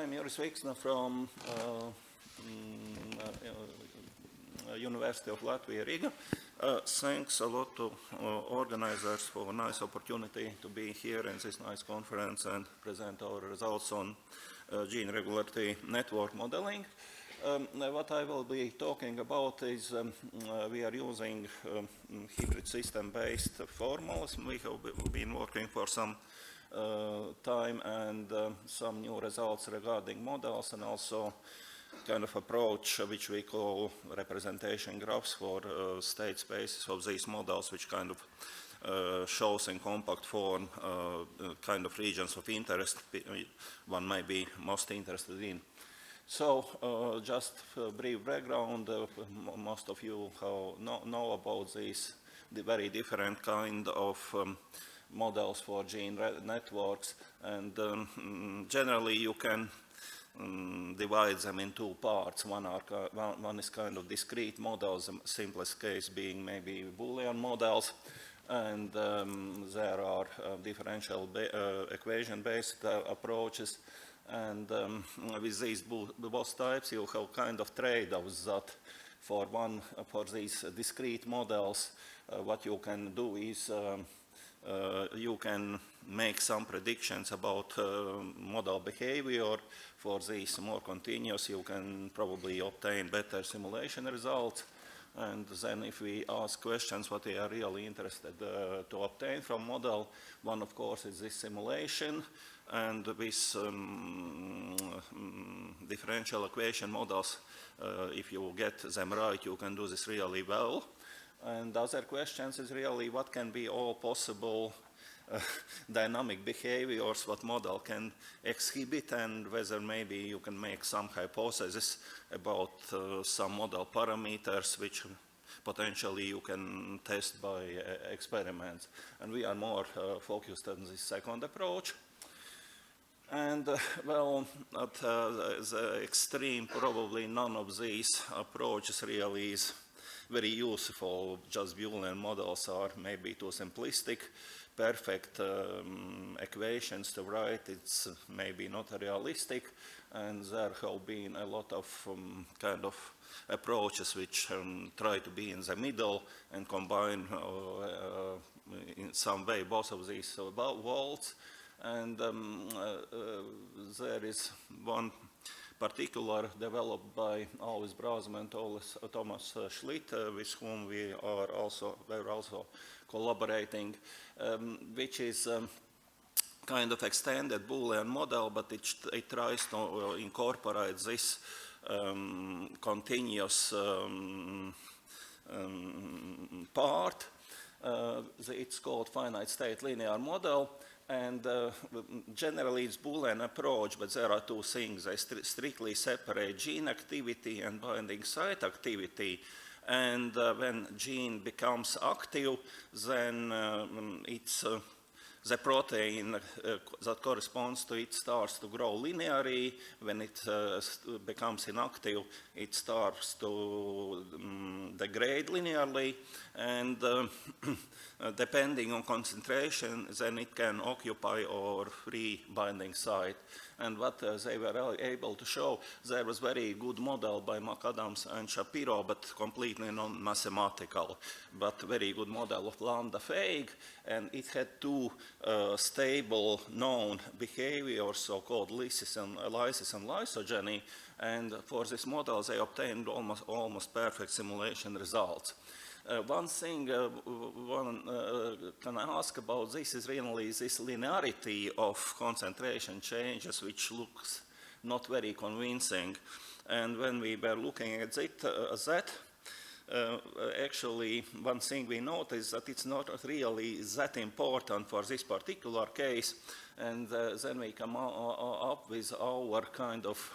I'm Juris Viksna from University of Latvia, Riga. Thanks a lot to organizers for a nice opportunity to be here in this nice conference and present our results on gene regulatory network modeling. What I will be talking about is we are using hybrid system-based formulas. We have been working for some time and some new results regarding models, and also kind of approach which we call representation graphs for state spaces of these models, which kind of shows in compact form kind of regions of interest one may be most interested in. So just a brief background, most of you know about these very different kind of models for gene networks, and generally you can divide them in two parts. One is kind of discrete models, the simplest case being maybe Boolean models, and there are differential equation-based approaches. And with these both types, you have kind of trade-offs that for these discrete models, what you can do is you can make some predictions about model behavior. For these more continuous, you can probably obtain better simulation results. And then if we ask questions what we are really interested to obtain from model, one of course is this simulation. And with differential equation models, if you get them right, you can do this really well. And other questions is really what can be all possible dynamic behaviors what model can exhibit, and whether maybe you can make some hypothesis about some model parameters which potentially you can test by experiments. And we are more focused on this second approach. And well, at the extreme, probably none of these approaches really is very useful. Just Boolean models are maybe too simplistic. Perfect equations to write, it's maybe not realistic. And there have been a lot of kind of approaches which try to be in the middle and combine in some way both of these worlds. And there is one particular developed by Alvis Brāzma and Thomas Schlitt, with whom we are also collaborating, which is kind of extended Boolean model, but it tries to incorporate this continuous part. It's called finite state linear model. And generally it's Boolean approach, but there are two things. They strictly separate gene activity and binding site activity. And when gene becomes active, then the protein that corresponds to it starts to grow linearly. When it becomes inactive, it starts to degrade linearly. And depending on concentration, then it can occupy or free binding site. And what they were able to show, there was very good model by McAdams and Shapiro, but completely non-mathematical, but very good model of lambda phage. And it had two stable known behaviors, so-called lysis and lysogeny. And for this model, they obtained almost perfect simulation results. One thing one can ask about this is really this linearity of concentration changes, which looks not very convincing. And when we were looking at that, actually one thing we noticed that it's not really that important for this particular case. And then we come up with our kind of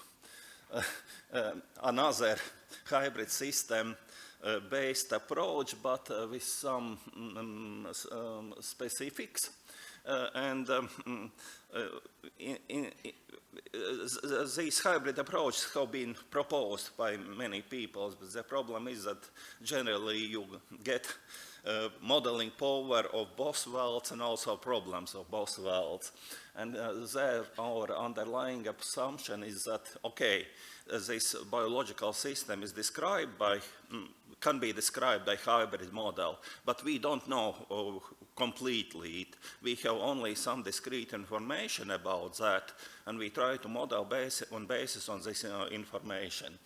another hybrid system based approach, but with some specifics. These hybrid approaches have been proposed by many people, but the problem is that generally you get modeling power of both worlds and also problems of both worlds. And there our underlying assumption is that, okay, this biological system is described by, can be described by hybrid model, but we don't know completely it. We have only some discrete information about that, and we try to model on basis on this information.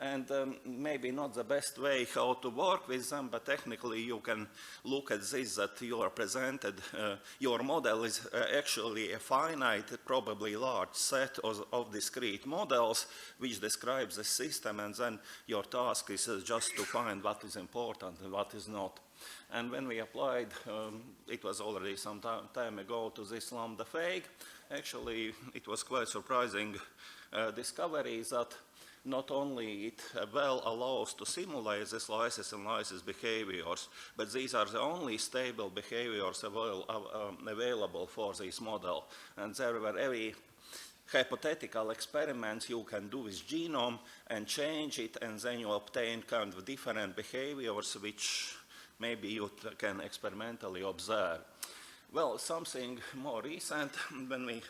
And maybe not the best way how to work with them, but technically you can look at this, that you are presented, your model is actually a finite, probably large set of discrete models which describes the system, and then your task is just to find what is important and what is not. And when we applied, it was already some time ago, to this lambda fake, actually it was quite surprising discovery that not only it well allows to simulate the lysis and lysis behaviors, but these are the only stable behaviors available for this model. And there were very hypothetical experiments you can do with genome and change it, and then you obtain kind of different behaviors which maybe you can experimentally observe. Well, something more recent, when we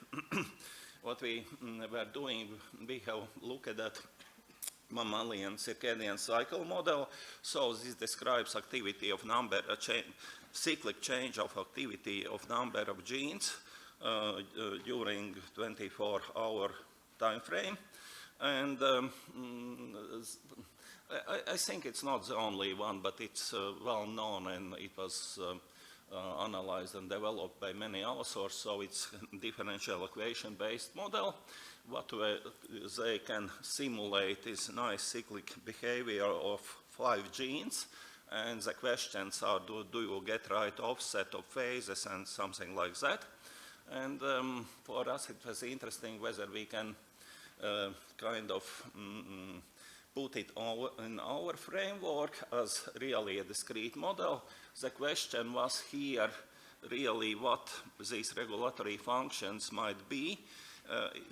what we were doing, we have looked at mammalian circadian cycle model. So this describes activity of number, cyclic change of activity of number of genes during 24-hour time frame. And I think it's not the only one, but it's well known, and it was analyzed and developed by many authors. So it's a differential equation based model. What they can simulate is nice cyclic behavior of 5 genes, and the questions are, do you get right offset of phases and something like that. And for us it was interesting whether we can kind of put it in our framework as really a discrete model. The question was here really what these regulatory functions might be.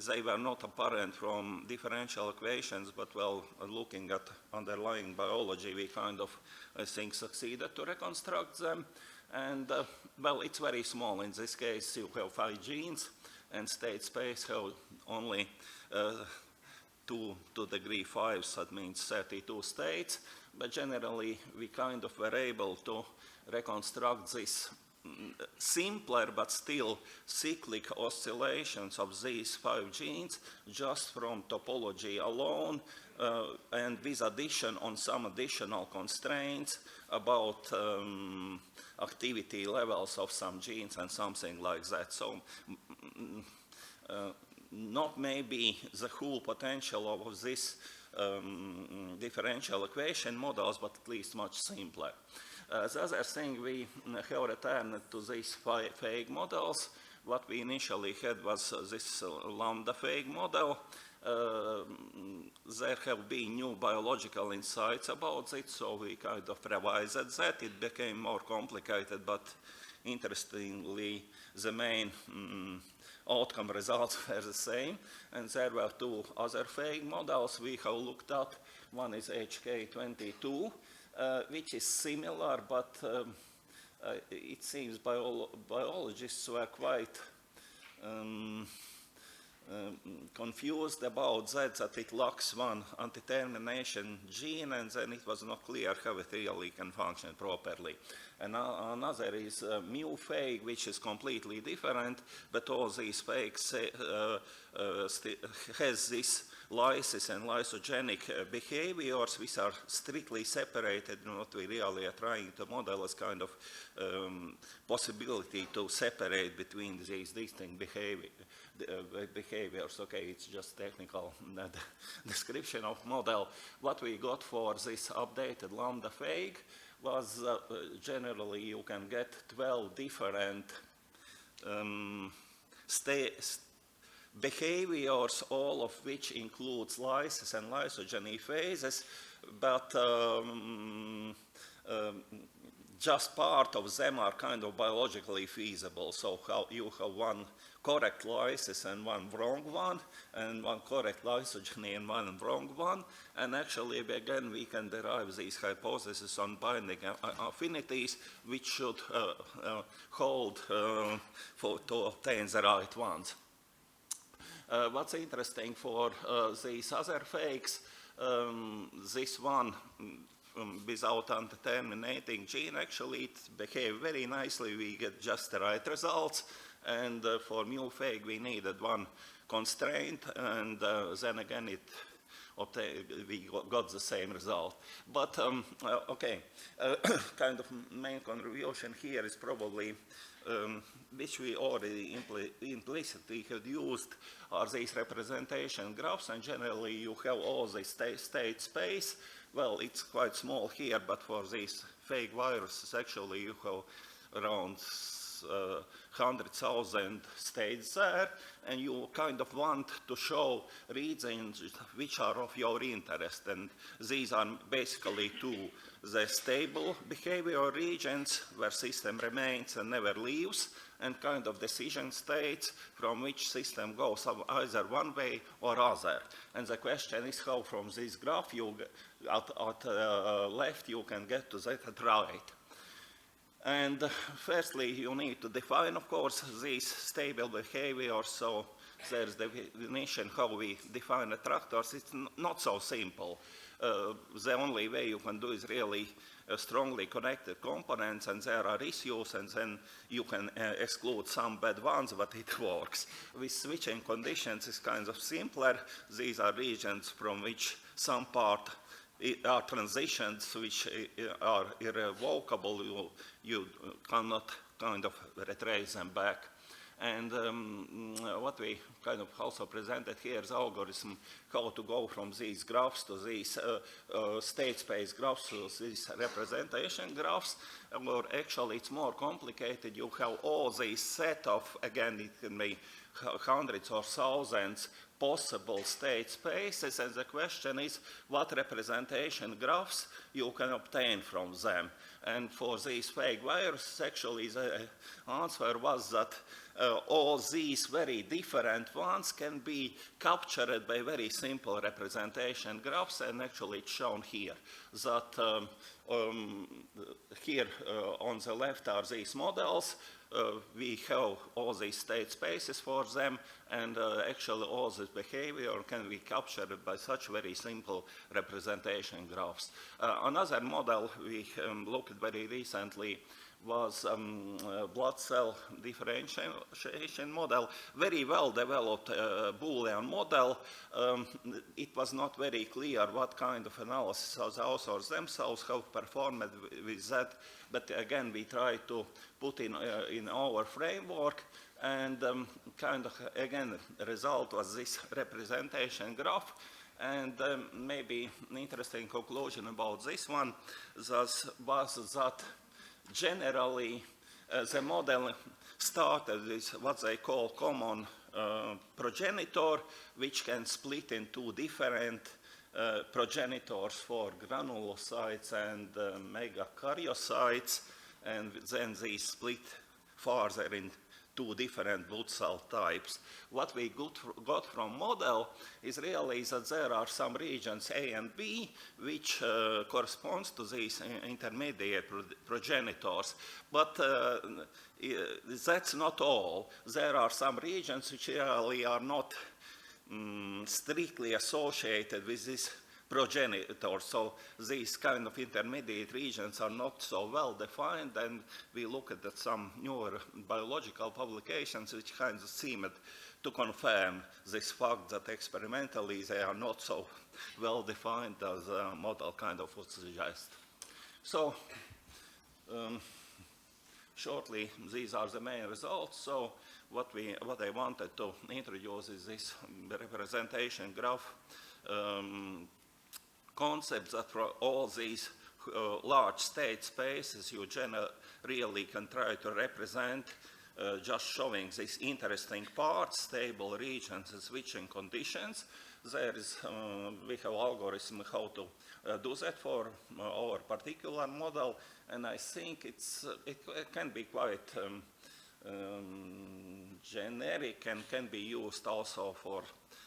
They were not apparent from differential equations, but well, looking at underlying biology, we kind of, I think, succeeded to reconstruct them. And well, it's very small. In this case, you have 5 genes, and state space have only 2 to the degree 5, so that means 32 states. But generally, we kind of were able to reconstruct this simpler but still cyclic oscillations of these 5 genes just from topology alone, and with addition on some additional constraints about activity levels of some genes and something like that. So not maybe the whole potential of this differential equation models, but at least much simpler. The other thing, we have returned to these fake models. What we initially had was this lambda fake model. There have been new biological insights about it, so we kind of revised that. It became more complicated, but interestingly, the main outcome results were the same. And there were 2 other fake models we have looked at. One is HK22. Which is similar, but it seems biologists were quite confused about that it lacks one anti-termination gene, and then it was not clear how it really can function properly. And another is mu fake, which is completely different, but all these fakes has this lysis and lysogenic behaviors which are strictly separated. What we really are trying to model is kind of possibility to separate between these distinct behaviors. Okay, it's just technical description of model. What we got for this updated lambda fake was generally you can get 12 different behaviors, all of which includes lysis and lysogeny phases, but just part of them are kind of biologically feasible. So how you have one correct lysis and one wrong one, and one correct lysogeny and one wrong one. And actually, again, we can derive these hypotheses on binding affinities, which should hold to obtain the right ones. What's interesting for these other fakes, this one without undeterminating gene, actually it behaves very nicely. We get just the right results. And for mu fake, we needed one constraint, and then again, we got the same result. But okay, kind of main contribution here is probably, which we already implicitly had used, are these representation graphs, and generally you have all the state space. Well, it's quite small here, but for these fake viruses, actually you have around 100,000 states there, and you kind of want to show regions which are of your interest, and these are basically two: the stable behavioral regions where system remains and never leaves, and kind of decision states from which system goes either one way or other. And the question is how from this graph you at left you can get to that at right. And firstly, you need to define, of course, these stable behaviors. So there's the definition how we define attractors. It's not so simple. The only way you can do is really strongly connected components, and there are issues, and then you can exclude some bad ones, but it works. With switching conditions, it's kind of simpler. These are regions from which some part are transitions which are irrevocable. You cannot kind of retrace them back. And what we kind of also presented here is algorithm how to go from these graphs to these state space graphs to these representation graphs. Or actually it's more complicated. You have all these set of, again, it can be hundreds or thousands possible state spaces, and the question is what representation graphs you can obtain from them. And for these fake viruses, actually the answer was that all these very different ones can be captured by very simple representation graphs, and actually it's shown here. That here on the left are these models. We have all these state spaces for them, and actually all this behavior can be captured by such very simple representation graphs. Another model we looked at very recently was blood cell differentiation model, very well developed Boolean model. It was not very clear what kind of analysis the authors themselves have performed with that, but again we tried to put in our framework, and kind of again the result was this representation graph. And maybe an interesting conclusion about this one was that generally the model started with what they call common progenitor, which can split into different progenitors for granulocytes and megakaryocytes, and then they split further in two different blood cell types. What we got from model is really that there are some regions A and B which corresponds to these intermediate progenitors, but that's not all. There are some regions which really are not strictly associated with this progenitor. So these kind of intermediate regions are not so well defined, and we look at some newer biological publications which kind of seem to confirm this fact that experimentally they are not so well defined as the model kind of would suggest. So shortly, these are the main results. So what I wanted to introduce is this representation graph concept that for all these large state spaces you really can try to represent just showing these interesting parts, stable regions and switching conditions. There is, we have algorithm how to do that for our particular model, and I think it can be quite generic and can be used also for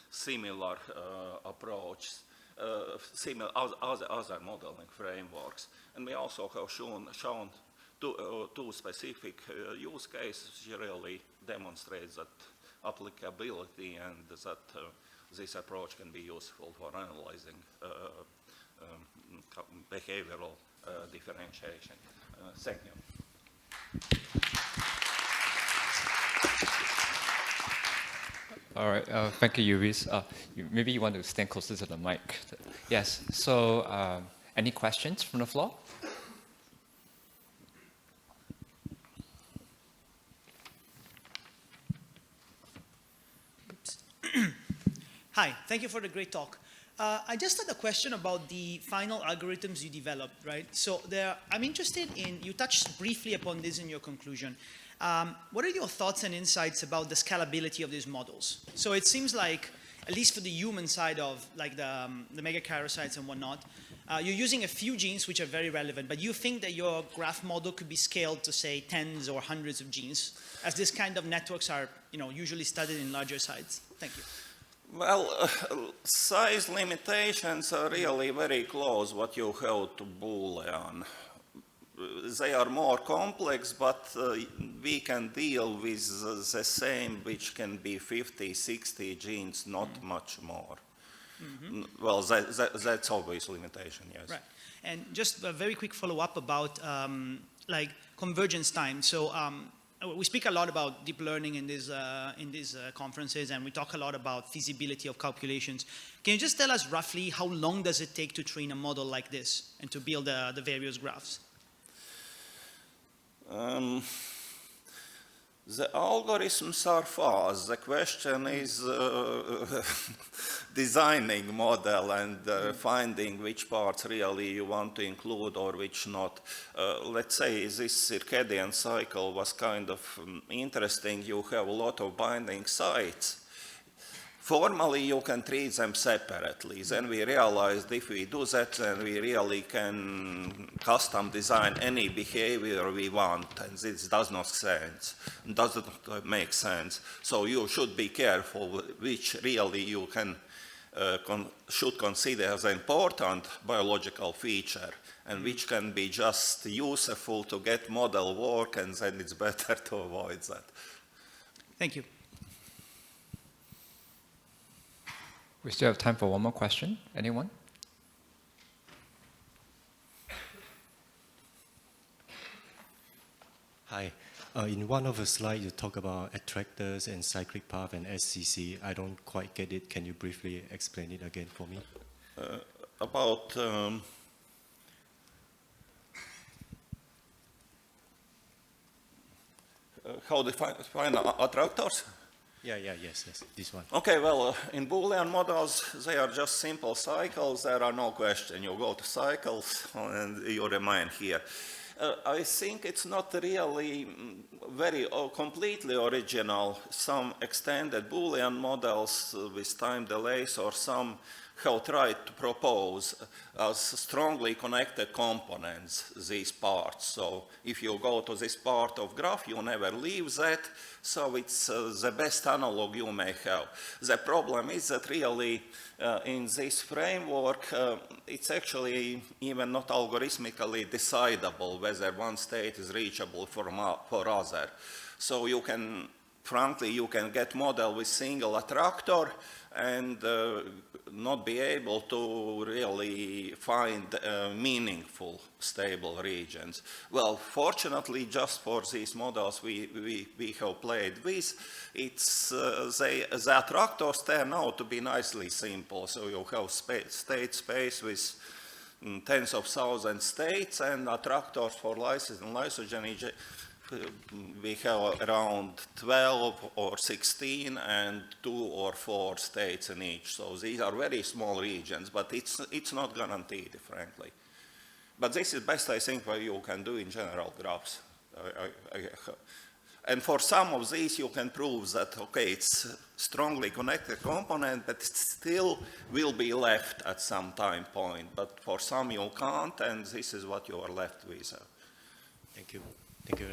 similar approaches, other modeling frameworks. And we also have shown two specific use cases which really demonstrate that applicability and that this approach can be useful for analyzing behavioral differentiation. Thank you. All right, thank you, Juris. Maybe you want to stand closer to the mic. Yes, so any questions from the floor? Hi, thank you for the great talk. I just had a question about the final algorithms you developed, right? So I'm interested in, you touched briefly upon this in your conclusion. What are your thoughts and insights about the scalability of these models? So it seems like, at least for the human side of like the megakaryocytes and whatnot, you're using a few genes which are very relevant, but you think that your graph model could be scaled to say tens or hundreds of genes, as this kind of networks are usually studied in larger sites? Thank you. Well, size limitations are really very close what you have to Boolean. They are more complex, but we can deal with the same, which can be 50, 60 genes, not much more. Well, that's always limitation, yes. Right. And just a very quick follow-up about like convergence time. So we speak a lot about deep learning in these conferences, and we talk a lot about feasibility of calculations. Can you just tell us roughly how long does it take to train a model like this and to build the various graphs? The algorithms are fast. The question is designing model and finding which parts really you want to include or which not. Let's say this circadian cycle was kind of interesting. You have a lot of binding sites. Formally, you can treat them separately. Then we realized if we do that, then we really can custom design any behavior we want, and this doesn't make sense. So you should be careful which really you can should consider as an important biological feature, and which can be just useful to get model work, and then it's better to avoid that. Thank you. We still have time for one more question. Anyone? Hi. In one of the slides, you talk about attractors and cyclic path and SCC. I don't quite get it. Can you briefly explain it again for me? About how to define attractors? Yes, this one. Okay, well, in Boolean models, they are just simple cycles. There are no questions. You go to cycles and you remain here. I think it's not really very completely original. Some extended Boolean models with time delays or some have tried to propose as strongly connected components these parts. So if you go to this part of graph, you never leave that. So it's the best analog you may have. The problem is that really in this framework, it's actually even not algorithmically decidable whether one state is reachable for other. So you can, frankly, you can get model with single attractor and not be able to really find meaningful stable regions. Well, fortunately, just for these models we have played with, it's the attractors turn out to be nicely simple. So you have state space with tens of thousands states, and attractors for lysis and lysogen we have around 12 or 16 and 2 or 4 states in each. So these are very small regions, but it's not guaranteed, frankly. But this is best, I think, what you can do in general graphs. And for some of these, you can prove that, okay, it's strongly connected component, but it still will be left at some time point. But for some, you can't, and this is what you are left with. Thank you. Thank you very much.